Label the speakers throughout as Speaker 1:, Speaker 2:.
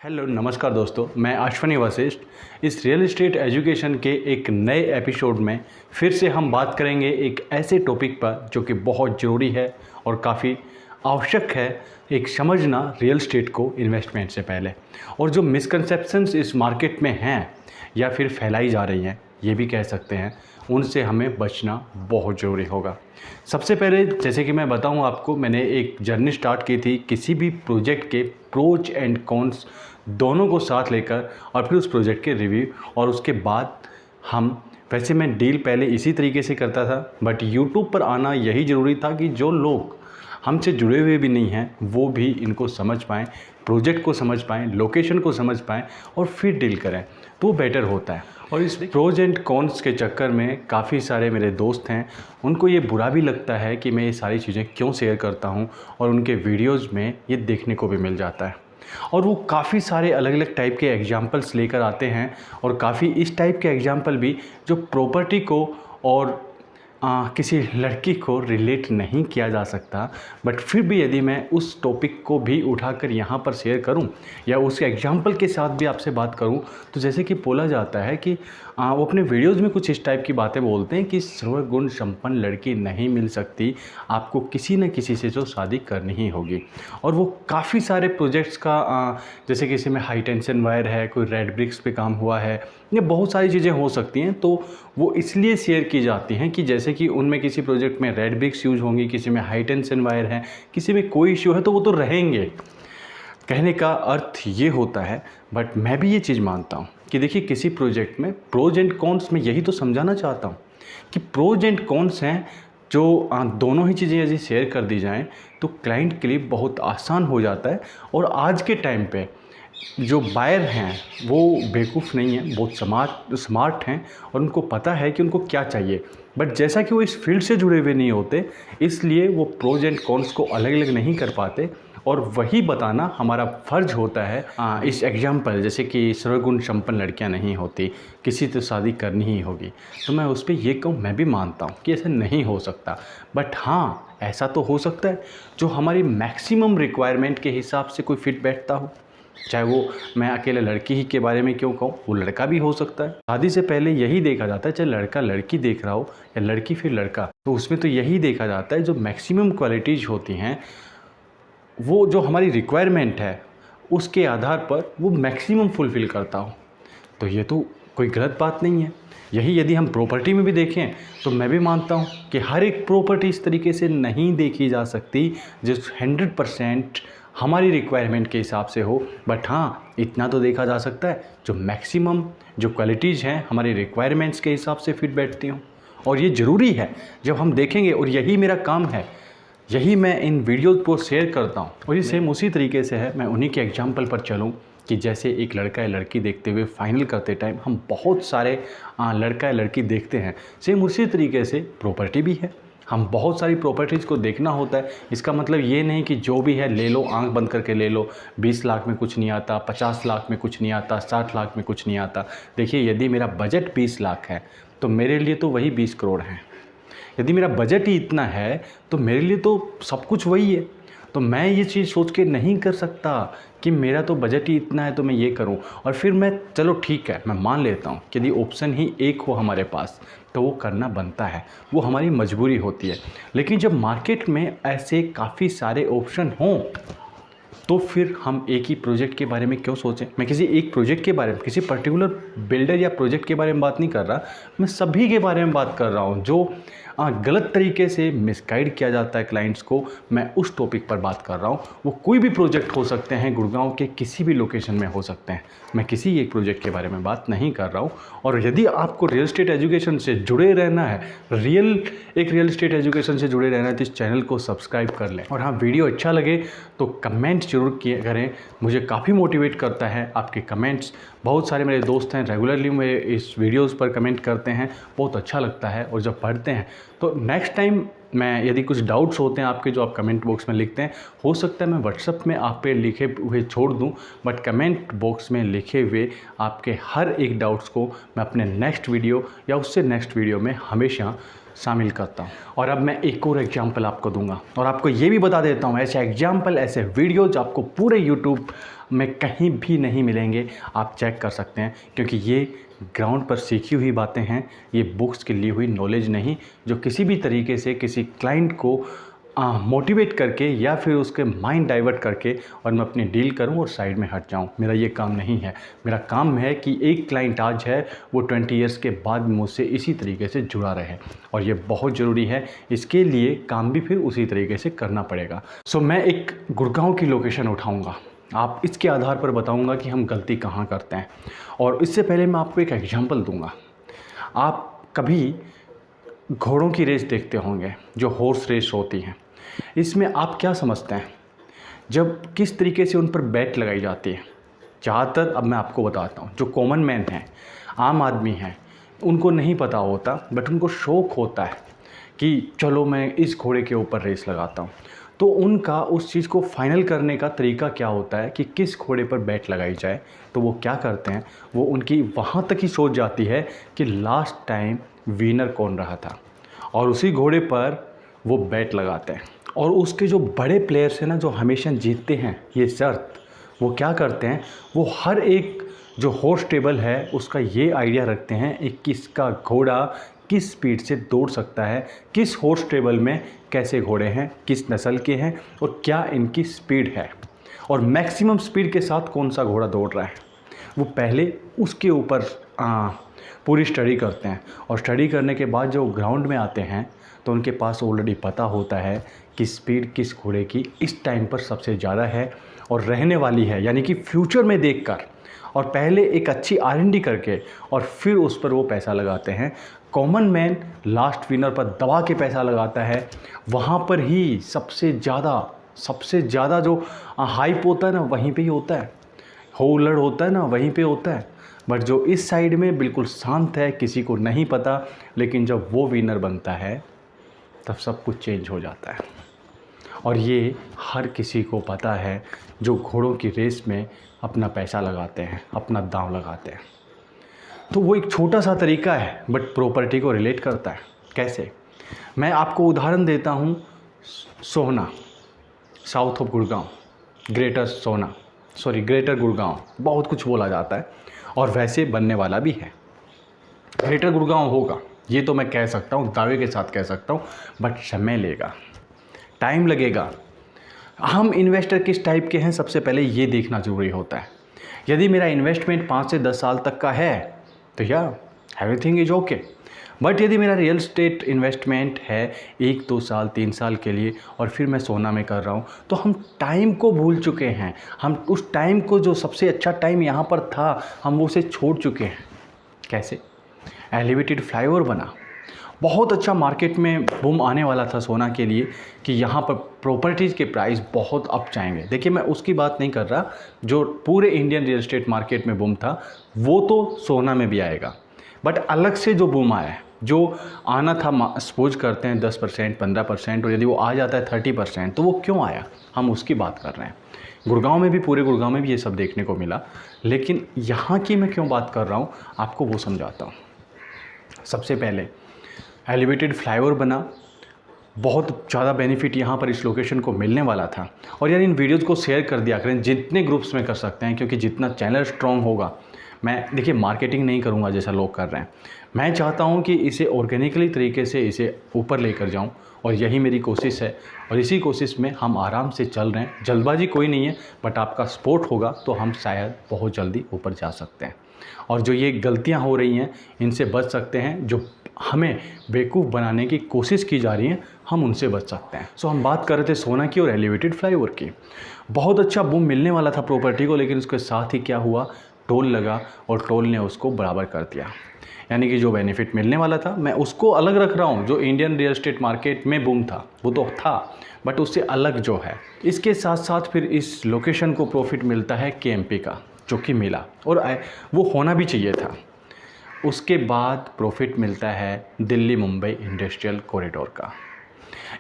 Speaker 1: Hello नमस्कार दोस्तों, मैं अश्वनी वशिष्ठ। इस रियल एस्टेट एजुकेशन के एक नए एपिसोड में फिर से हम बात करेंगे एक ऐसे टॉपिक पर जो कि बहुत ज़रूरी है और काफ़ी आवश्यक है एक समझना रियल एस्टेट को इन्वेस्टमेंट से पहले। और जो मिसकंसेप्शंस इस मार्केट में हैं या फिर फैलाई जा रही हैं, ये भी कह सकते हैं, उनसे हमें बचना बहुत ज़रूरी होगा। सबसे पहले जैसे कि मैं बताऊं आपको, मैंने एक जर्नी स्टार्ट की थी किसी भी प्रोजेक्ट के प्रोज एंड कॉन्स दोनों को साथ लेकर, और फिर उस प्रोजेक्ट के रिव्यू, और उसके बाद वैसे मैं डील पहले इसी तरीके से करता था, बट यूट्यूब पर आना यही ज़रूरी था कि जो लोग हमसे जुड़े हुए भी नहीं हैं वो भी इनको समझ पाएँ, प्रोजेक्ट को समझ पाएँ, लोकेशन को समझ पाएँ और फिर डील करें, तो बेटर होता है। और इस प्रोज एंड कॉन्स के चक्कर में काफ़ी सारे मेरे दोस्त हैं, उनको ये बुरा भी लगता है कि मैं ये सारी चीज़ें क्यों शेयर करता हूँ, और उनके वीडियोज़ में ये देखने को भी मिल जाता है। और वो काफ़ी सारे अलग अलग टाइप के एग्जाम्पल्स लेकर आते हैं, और काफ़ी इस टाइप के एग्जाम्पल भी जो प्रॉपर्टी को और किसी लड़की को रिलेट नहीं किया जा सकता, बट फिर भी यदि मैं उस टॉपिक को भी उठाकर यहाँ पर शेयर करूँ या उस एग्जाम्पल के साथ भी आपसे बात करूँ, तो जैसे कि बोला जाता है कि वो अपने वीडियोज़ में कुछ इस टाइप की बातें बोलते हैं कि सर्वगुण संपन्न लड़की नहीं मिल सकती, आपको किसी न किसी से जो शादी करनी ही होगी। और वो काफ़ी सारे प्रोजेक्ट्स का जैसे किसी में हाई टेंशन वायर है, कोई रेड ब्रिक्स पे काम हुआ है, ये बहुत सारी चीज़ें हो सकती हैं, तो वो इसलिए शेयर की जाती हैं कि जैसे कि उनमें किसी प्रोजेक्ट में रेड ब्रिक्स यूज़ होंगी, किसी में हाई टेंशन वायर है, किसी में कोई इश्यू है, तो वो तो रहेंगे। कहने का अर्थ ये होता है, बट मैं भी ये चीज़ मानता हूँ कि देखिए किसी प्रोजेक्ट में प्रोज एंड कॉन्स में यही तो समझाना चाहता हूँ कि प्रोज एंड कॉन्स हैं, जो दोनों ही चीज़ें यदि शेयर कर दी जाएँ तो क्लाइंट के लिए बहुत आसान हो जाता है। और आज के टाइम पे जो बायर हैं वो बेवकूफ़ नहीं हैं, बहुत स्मार्ट हैं, और उनको पता है कि उनको क्या चाहिए। बट जैसा कि वो इस फील्ड से जुड़े हुए नहीं होते, इसलिए वो प्रोज एंड कॉन्स को अलग अलग नहीं कर पाते, और वही बताना हमारा फ़र्ज होता है। इस एग्जाम्पल जैसे कि सर्वगुण संपन्न लड़कियां नहीं होती, किसी तो शादी करनी ही होगी, तो मैं उस पर ये कहूँ, मैं भी मानता हूँ कि ऐसा नहीं हो सकता, बट हाँ ऐसा तो हो सकता है जो हमारी मैक्सिमम रिक्वायरमेंट के हिसाब से कोई फिट बैठता हो। चाहे वो मैं अकेले लड़की ही के बारे में क्यों कहूँ, वो लड़का भी हो सकता है। शादी से पहले यही देखा जाता है, चाहे लड़का लड़की देख रहा हो या लड़की फिर लड़का, तो उसमें तो यही देखा जाता है जो मैक्सिमम क्वालिटीज़ होती हैं, वो जो हमारी रिक्वायरमेंट है उसके आधार पर वो मैक्सिमम फुलफ़िल करता हो। तो ये तो कोई गलत बात नहीं है। यही यदि हम प्रॉपर्टी में भी देखें तो मैं भी मानता हूँ कि हर एक प्रॉपर्टी इस तरीके से नहीं देखी जा सकती जो 100% हमारी रिक्वायरमेंट के हिसाब से हो, बट हाँ इतना तो देखा जा सकता है जो मैक्सिमम जो क्वालिटीज़ हैं हमारी रिक्वायरमेंट्स के हिसाब से फिट बैठती हों। और ये ज़रूरी है जब हम देखेंगे, और यही मेरा काम है, यही मैं इन वीडियोज़ को शेयर करता हूँ। और ये सेम उसी तरीके से है, मैं उन्हीं के एग्जाम्पल पर चलूँ कि जैसे एक लड़का या लड़की देखते हुए फाइनल करते टाइम हम बहुत सारे लड़का या लड़की देखते हैं, सेम उसी तरीके से प्रॉपर्टी भी है। हम बहुत सारी प्रॉपर्टीज़ को देखना होता है। इसका मतलब ये नहीं कि जो भी है ले लो, आंख बंद करके ले लो, 20 लाख में कुछ नहीं आता, 50 लाख में कुछ नहीं आता, 60 लाख में कुछ नहीं आता। देखिए यदि मेरा बजट 20 लाख है तो मेरे लिए तो वही 20 करोड़ हैं। यदि मेरा बजट ही इतना है तो मेरे लिए तो सब कुछ वही है। तो मैं ये चीज़ सोच के नहीं कर सकता कि मेरा तो बजट ही इतना है तो मैं ये करूं, और फिर मैं चलो ठीक है मैं मान लेता हूं कि यदि ऑप्शन ही एक हो हमारे पास तो वो करना बनता है, वो हमारी मजबूरी होती है। लेकिन जब मार्केट में ऐसे काफ़ी सारे ऑप्शन हों तो फिर हम एक ही प्रोजेक्ट के बारे में क्यों सोचें। मैं किसी एक प्रोजेक्ट के बारे में, किसी पर्टिकुलर बिल्डर या प्रोजेक्ट के बारे में बात नहीं कर रहा, मैं सभी के बारे में बात कर रहा हूँ जो गलत तरीके से मिसगाइड किया जाता है क्लाइंट्स को। मैं उस टॉपिक पर बात कर रहा हूँ। वो कोई भी प्रोजेक्ट हो सकते हैं, गुड़गांव के किसी भी लोकेशन में हो सकते हैं, मैं किसी एक प्रोजेक्ट के बारे में बात नहीं कर रहा हूँ। और यदि आपको रियल एस्टेट एजुकेशन से जुड़े रहना है, रियल एस्टेट एजुकेशन से जुड़े रहना है, तो इस चैनल को सब्सक्राइब कर लें। और हाँ, वीडियो अच्छा लगे तो कमेंट जरूर किए करें, मुझे काफ़ी मोटिवेट करता है आपके कमेंट्स। बहुत सारे मेरे दोस्त हैं रेगुलरली मेरे इस वीडियोस पर कमेंट करते हैं, बहुत अच्छा लगता है। और जब पढ़ते हैं तो नेक्स्ट टाइम मैं यदि कुछ डाउट्स होते हैं आपके जो आप कमेंट बॉक्स में लिखते हैं, हो सकता है मैं व्हाट्सएप में आप पे लिखे हुए छोड़ दूं, बट कमेंट बॉक्स में लिखे हुए आपके हर एक डाउट्स को मैं अपने नेक्स्ट वीडियो या उससे नेक्स्ट वीडियो में हमेशा शामिल करता हूँ। और अब मैं एक और एग्जाम्पल आपको दूंगा और आपको ये भी बता देता हूँ, ऐसे एग्जाम्पल, ऐसे वीडियोज आपको पूरे यूट्यूब में कहीं भी नहीं मिलेंगे। आप चेक कर सकते हैं, क्योंकि ये ग्राउंड पर सीखी हुई बातें हैं, ये बुक्स की ली हुई नॉलेज नहीं, जो किसी भी तरीके से किसी क्लाइंट को मोटिवेट करके या फिर उसके माइंड डाइवर्ट करके और मैं अपनी डील करूं और साइड में हट जाऊं। मेरा ये काम नहीं है। मेरा काम है कि एक क्लाइंट आज है, वो 20 ईयर्स के बाद मुझसे इसी तरीके से जुड़ा रहे, और ये बहुत ज़रूरी है। इसके लिए काम भी फिर उसी तरीके से करना पड़ेगा। सो मैं एक गुड़गांव की लोकेशन उठाऊँगा, आप इसके आधार पर बताऊँगा कि हम गलती कहाँ करते हैं। और इससे पहले मैं आपको एक एग्जाम्पल दूँगा। आप कभी घोड़ों की रेस देखते होंगे, जो हॉर्स रेस होती हैं। इसमें आप क्या समझते हैं, जब किस तरीके से उन पर बैट लगाई जाती है? ज़्यादातर, अब मैं आपको बताता हूँ, जो कॉमन मैन हैं, आम आदमी हैं, उनको नहीं पता होता, बट उनको शौक़ होता है कि चलो मैं इस घोड़े के ऊपर रेस लगाता हूँ। तो उनका उस चीज़ को फाइनल करने का तरीका क्या होता है कि किस घोड़े पर बैट लगाई जाए। तो वो क्या करते हैं, वो उनकी वहाँ तक ही सोच जाती है कि लास्ट टाइम विनर कौन रहा था, और उसी घोड़े पर वो बैट लगाते हैं। और उसके जो बड़े प्लेयर्स हैं ना, जो हमेशा जीतते हैं ये शर्त, वो क्या करते हैं, वो हर एक जो हॉर्स टेबल है उसका ये आइडिया रखते हैं कि किसका घोड़ा किस स्पीड से दौड़ सकता है, किस हॉर्स टेबल में कैसे घोड़े हैं, किस नस्ल के हैं और क्या इनकी स्पीड है, और मैक्सिमम स्पीड के साथ कौन सा घोड़ा दौड़ रहा है। वो पहले उसके ऊपर पूरी स्टडी करते हैं, और स्टडी करने के बाद जो ग्राउंड में आते हैं तो उनके पास ऑलरेडी पता होता है कि स्पीड किस घोड़े की इस टाइम पर सबसे ज़्यादा है और रहने वाली है, यानी कि फ्यूचर में देखकर, और पहले एक अच्छी R&D करके और फिर उस पर वो पैसा लगाते हैं। कॉमन मैन लास्ट विनर पर दबा के पैसा लगाता है, वहाँ पर ही सबसे ज़्यादा जो हाइप होता है ना, वहीं पे ही होता है, होलड़ होता है ना, वहीं पे होता है। बट जो इस साइड में बिल्कुल शांत है, किसी को नहीं पता, लेकिन जब वो विनर बनता है तब सब कुछ चेंज हो जाता है। और ये हर किसी को पता है जो घोड़ों की रेस में अपना पैसा लगाते हैं, अपना दांव लगाते हैं। तो वो एक छोटा सा तरीका है, बट प्रॉपर्टी को रिलेट करता है। कैसे? मैं आपको उदाहरण देता हूँ, Sohna, south of Gurgaon, greater Gurgaon, बहुत कुछ बोला जाता है और वैसे बनने वाला भी है। ग्रेटर गुड़गांव होगा, ये तो मैं कह सकता हूँ, दावे के साथ कह सकता हूँ, बट समय लेगा, टाइम लगेगा। हम इन्वेस्टर किस टाइप के हैं, सबसे पहले ये देखना ज़रूरी होता है। यदि मेरा इन्वेस्टमेंट 5 से 10 साल तक का है तो एवरीथिंग इज ओके। बट यदि मेरा रियल एस्टेट इन्वेस्टमेंट है 1, 2 साल, 3 साल के लिए, और फिर मैं सोना में कर रहा हूँ, तो हम टाइम को भूल चुके हैं। हम उस टाइम को, जो सबसे अच्छा टाइम यहाँ पर था, हम उसे छोड़ चुके हैं। कैसे? एलिवेटेड फ्लाईओवर बना, बहुत अच्छा मार्केट में बूम आने वाला था सोना के लिए कि यहाँ पर प्रॉपर्टीज़ के प्राइस बहुत अप जाएंगे। देखिए, मैं उसकी बात नहीं कर रहा, जो पूरे इंडियन रियल एस्टेट मार्केट में बूम था वो तो सोना में भी आएगा, बट अलग से जो बूम आया है, जो आना था, सपोज करते हैं 10%, 15%, और यदि वो आ जाता है 30%, तो वो क्यों आया, हम उसकी बात कर रहे हैं। गुड़गांव में भी, पूरे गुड़गांव में भी ये सब देखने को मिला, लेकिन यहाँ की मैं क्यों बात कर रहा हूँ आपको वो समझाता हूँ। सबसे पहले एलिवेटेड फ्लाईओवर बना, बहुत ज़्यादा बेनिफिट यहाँ पर इस लोकेशन को मिलने वाला था। और यार, इन वीडियोज़ को शेयर कर दिया करें जितने ग्रुप्स में कर सकते हैं, क्योंकि जितना चैनल स्ट्रॉन्ग होगा, मैं देखिए मार्केटिंग नहीं करूँगा जैसा लोग कर रहे हैं, मैं चाहता हूँ कि इसे ऑर्गेनिकली तरीके से इसे ऊपर लेकर जाऊँ, और यही मेरी कोशिश है। और इसी कोशिश में हम आराम से चल रहे हैं, जल्दबाजी कोई नहीं है, बट आपका सपोर्ट होगा तो हम शायद बहुत जल्दी ऊपर जा सकते हैं। और जो ये गलतियाँ हो रही हैं, इनसे बच सकते हैं, जो हमें बेवकूफ़ बनाने की कोशिश की जा रही है, हम उनसे बच सकते हैं। सो हम बात कर रहे थे सोना की और एलिवेटेड फ्लाईओवर की। बहुत अच्छा बूम मिलने वाला था प्रॉपर्टी को, लेकिन उसके साथ ही क्या हुआ, टोल लगा, और टोल ने उसको बराबर कर दिया। यानी कि जो बेनिफिट मिलने वाला था, मैं उसको अलग रख रहा हूँ, जो इंडियन रियल एस्टेट मार्केट में बूम था वो तो था, बट उससे अलग जो है। इसके साथ साथ फिर इस लोकेशन को प्रॉफिट मिलता है KMP का, जो कि मिला, और वो होना भी चाहिए था। उसके बाद प्रॉफिट मिलता है दिल्ली मुंबई इंडस्ट्रियल कॉरिडोर का।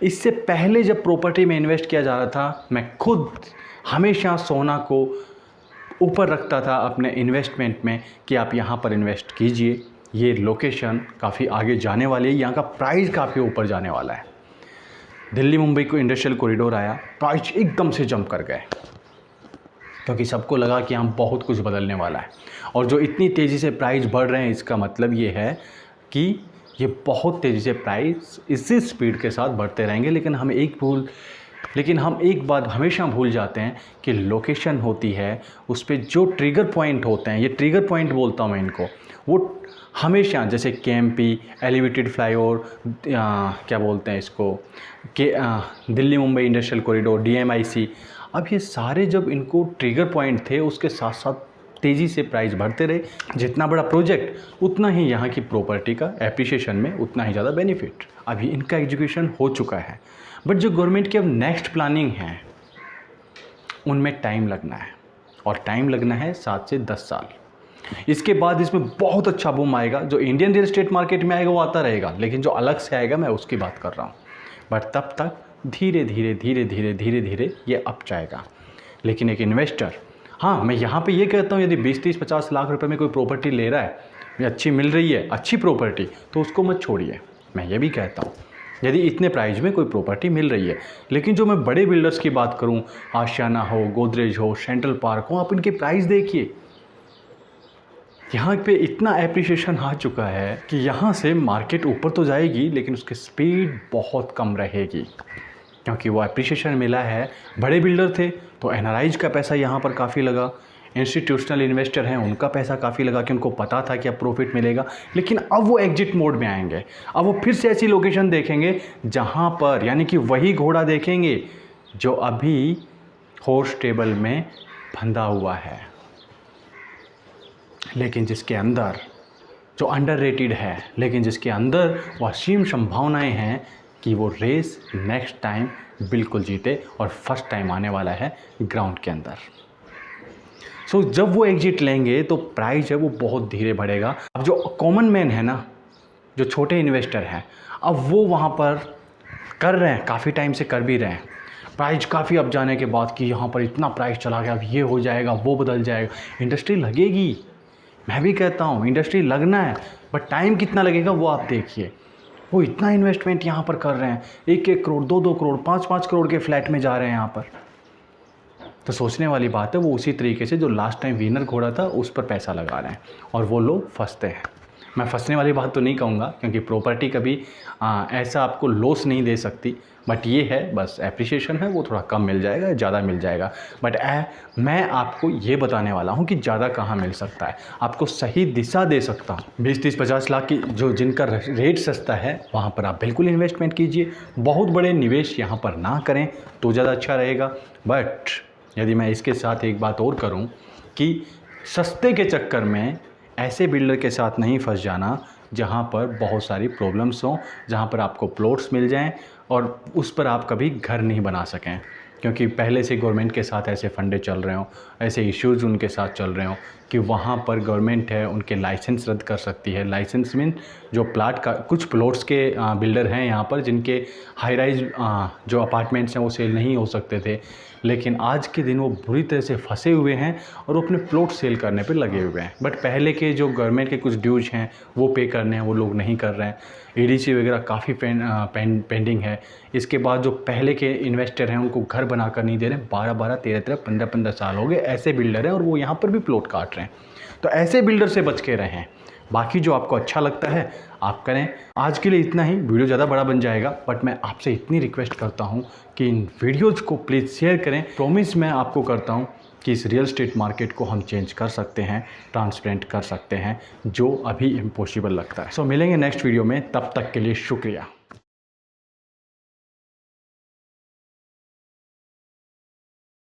Speaker 1: इससे पहले जब प्रॉपर्टी में इन्वेस्ट किया जा रहा था, मैं खुद हमेशा सोना को ऊपर रखता था अपने इन्वेस्टमेंट में कि आप यहाँ पर इन्वेस्ट कीजिए, ये लोकेशन काफ़ी आगे जाने वाली है, यहाँ का प्राइस काफ़ी ऊपर जाने वाला है। दिल्ली मुंबई को इंडस्ट्रियल कॉरिडोर आया, प्राइस एकदम से जंप कर गए क्योंकि सबको लगा कि यहाँ बहुत कुछ बदलने वाला है। और जो इतनी तेज़ी से प्राइस बढ़ रहे हैं, इसका मतलब ये है कि ये बहुत तेज़ी से प्राइस इसी स्पीड के साथ बढ़ते रहेंगे। लेकिन हम एक बात हमेशा भूल जाते हैं कि लोकेशन होती है, उस पर जो ट्रिगर पॉइंट होते हैं, ये ट्रिगर पॉइंट बोलता हूँ मैं इनको, वो हमेशा जैसे केएमपी, एलिवेटेड फ्लाईओवर, क्या बोलते हैं इसको, कि Delhi Mumbai industrial corridor, DMIC, अब ये सारे जब इनको ट्रिगर पॉइंट थे, उसके साथ साथ तेज़ी से प्राइस बढ़ते रहे। जितना बड़ा प्रोजेक्ट उतना ही यहाँ की प्रॉपर्टी का एप्रिसिएशन में उतना ही ज़्यादा बेनिफिट। अभी इनका एजुकेशन हो चुका है, बट जो गवर्नमेंट की अब नेक्स्ट प्लानिंग है उनमें टाइम लगना है, और टाइम लगना है 7 से 10 साल। इसके बाद इसमें बहुत अच्छा बूम आएगा। जो इंडियन रियल एस्टेट मार्केट में आएगा वो आता रहेगा, लेकिन जो अलग से आएगा मैं उसकी बात कर रहा हूँ। बट तब तक धीरे धीरे ये अप जाएगा। लेकिन एक इन्वेस्टर, हाँ मैं यहाँ पे ये कहता हूँ, यदि 20-30-50 लाख रुपए में कोई प्रॉपर्टी ले रहा है, ये अच्छी मिल रही है, अच्छी प्रॉपर्टी, तो उसको मत छोड़िए। मैं ये भी कहता हूँ यदि इतने प्राइस में कोई प्रॉपर्टी मिल रही है। लेकिन जो मैं बड़े बिल्डर्स की बात करूँ, आशियाना हो, गोदरेज हो, सेंट्रल पार्क हो, आप इनके प्राइस देखिए। यहाँ पे इतना एप्रिसिएशन आ चुका है कि यहाँ से मार्केट ऊपर तो जाएगी, लेकिन उसकी स्पीड बहुत कम रहेगी, क्योंकि वो एप्रिसिएशन मिला है। बड़े बिल्डर थे तो एनआरआईज का पैसा यहाँ पर काफ़ी लगा, इंस्टीट्यूशनल इन्वेस्टर हैं उनका पैसा काफ़ी लगा कि उनको पता था कि अब प्रॉफिट मिलेगा। लेकिन अब वो एग्जिट मोड में आएंगे, अब वो फिर से ऐसी लोकेशन देखेंगे जहाँ पर, यानी कि वही घोड़ा देखेंगे जो अभी हॉर्स स्टेबल में बंधा हुआ है, लेकिन जिसके अंदर, जो अंडररेटेड है, लेकिन जिसके अंदर वो असीम संभावनाएं हैं कि वो रेस नेक्स्ट टाइम बिल्कुल जीते, और फर्स्ट टाइम आने वाला है ग्राउंड के अंदर। सो जब वो एग्जिट लेंगे तो प्राइस है वो बहुत धीरे बढ़ेगा। अब जो कॉमन मैन है ना, जो छोटे इन्वेस्टर हैं, अब वो वहाँ पर कर रहे हैं, काफ़ी टाइम से कर भी रहे हैं। प्राइस काफ़ी अप जाने के बाद कि यहाँ पर इतना प्राइस चला गया, अब ये हो जाएगा, वो बदल जाएगा, इंडस्ट्री लगेगी। मैं भी कहता हूँ इंडस्ट्री लगना है, बट टाइम कितना लगेगा वो आप देखिए। वो इतना इन्वेस्टमेंट यहाँ पर कर रहे हैं, 1-1 करोड़, 2-2 करोड़, 5-5 करोड़ के फ्लैट में जा रहे हैं यहाँ पर। तो सोचने वाली बात है, वो उसी तरीके से जो लास्ट टाइम विनर घोड़ा था उस पर पैसा लगा रहे हैं, और वो लोग फंसते हैं। मैं फंसने वाली बात तो नहीं कहूँगा, क्योंकि प्रॉपर्टी कभी ऐसा आपको लॉस नहीं दे सकती, बट ये है बस एप्रिसिएशन है वो थोड़ा कम मिल जाएगा, ज़्यादा मिल जाएगा। बट मैं आपको ये बताने वाला हूँ कि ज़्यादा कहाँ मिल सकता है, आपको सही दिशा दे सकता हूँ। 20-30-50 लाख की जो जिनका रेट सस्ता है वहाँ पर आप बिल्कुल इन्वेस्टमेंट कीजिए। बहुत बड़े निवेश यहाँ पर ना करें तो ज़्यादा अच्छा रहेगा। बट यदि मैं इसके साथ एक बात और करूं कि सस्ते के चक्कर में ऐसे बिल्डर के साथ नहीं फंस जाना जहां पर बहुत सारी प्रॉब्लम्स हों, जहां पर आपको प्लॉट्स मिल जाएं और उस पर आप कभी घर नहीं बना सकें, क्योंकि पहले से गवर्नमेंट के साथ ऐसे फंडे चल रहे हों, ऐसे इश्यूज़ उनके साथ चल रहे हों कि वहाँ पर गवर्नमेंट है उनके लाइसेंस रद्द कर सकती है। लाइसेंस मीन जो प्लाट का, कुछ प्लॉट्स के बिल्डर हैं यहाँ पर जिनके हाई राइज जो अपार्टमेंट्स हैं वो सेल नहीं हो सकते थे, लेकिन आज के दिन वो बुरी तरह से फंसे हुए हैं और वो अपने प्लॉट सेल करने पर लगे हुए हैं। बट पहले के जो गवर्नमेंट के कुछ ड्यूज हैं वो पे करने हैं, वो लोग नहीं कर रहे हैं। ईडीसी वगैरह काफ़ी पेंडिंग है। इसके बाद जो पहले के इन्वेस्टर हैं उनको घर बनाकर नहीं दे रहे हैं, 12-12, 13-13, 15-15 साल हो गए ऐसे बिल्डर हैं और वो यहाँ पर भी प्लॉट काट रहे हैं। तो ऐसे बिल्डर से बच के रहें। बाकी जो आपको अच्छा लगता है आप करें। आज के लिए इतना ही, वीडियो ज़्यादा बड़ा बन जाएगा, बट मैं आपसे इतनी रिक्वेस्ट करता हूँ कि इन वीडियोज़ को प्लीज़ शेयर करें। प्रॉमिस मैं आपको करता हूँ कि इस रियल एस्टेट मार्केट को हम चेंज कर सकते हैं, ट्रांसपेरेंट कर सकते हैं, जो अभी इम्पॉसिबल लगता है। सो मिलेंगे नेक्स्ट वीडियो में, तब तक के लिए शुक्रिया।